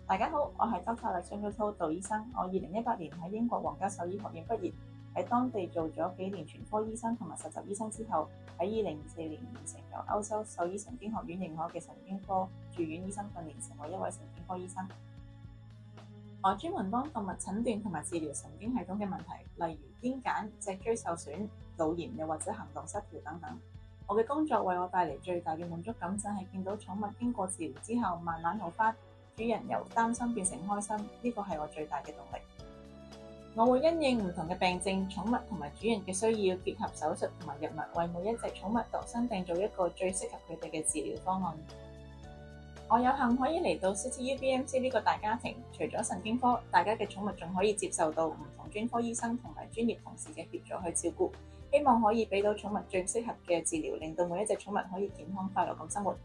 大家好，我係周察力 Sunil 杜醫生。我2018年喺英國皇家獸醫學院畢業，喺當地做咗幾年全科醫生同埋實習醫生之後，喺2024年完成由歐洲獸醫神經學院認可嘅神經科住院醫生訓練，成為一位神經科醫生。我專門幫動物診斷同埋治療神經系統嘅問題，例如癲癇、脊椎受損、腦炎又或者行動失調等等。我嘅工作為我帶嚟最大嘅滿足感，就係見到寵物經過治療之後慢慢好返，主人由擔心變成開心，呢個係我最大嘅動力。我會因應唔同嘅病症、寵物同埋主人嘅需要，結合手術同埋藥物，為每一隻寵物度身訂造一個最適合佢哋嘅治療方案。我有幸可以嚟到 City UBMC 呢個大家庭，除咗神經科，大家嘅寵物仲可以接受到唔同專科醫生同埋專業同事嘅協助去照顧，希望可以俾到寵物最適合嘅治療，令到每一隻寵物可以健康快樂咁生活。